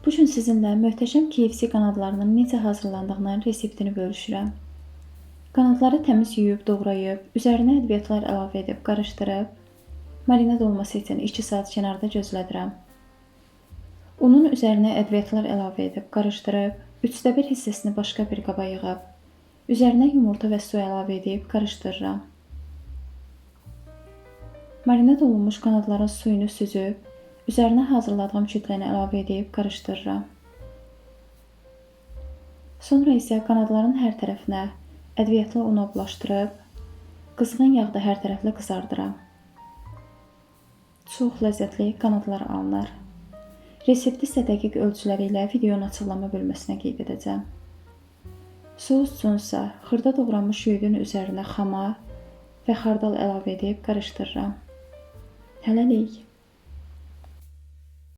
Bu gün sizinlə möhtəşəm KFC qanadlarının necə hazırlandığının reseptini bölüşürəm. Qanadları təmiz yuyub, doğrayıb, üzərinə ədviyyatlar əlavə edib, qarışdırıb, marinad olması üçün 2 saat kənarda gözlədirəm. Unun üzərinə ədviyyatlar əlavə edib, qarışdırıb, 1/3 hissəsini başqa bir qaba yığıb, üzərinə yumurta və su əlavə edib, qarışdırıram. Marinad olunmuş qanadların suyunu süzüb, üzərinə hazırladığım kütləni əlavə edib, qarışdırıram. Sonra isə qanadların hər tərəfinə ədviyyatlı una bulaşdırıb, qızğın yağda hər tərəfli qızardıram. Çox ləzzətli qanadlar alınır. Resepti isə dəqiq ölçüləri ilə videonun açıqlama bölməsinə qeyd edəcəm. Sos üçünsə xırda doğranmış yüyüdün üzərinə xama və xardal əlavə edib qarışdırıram. Hələlik.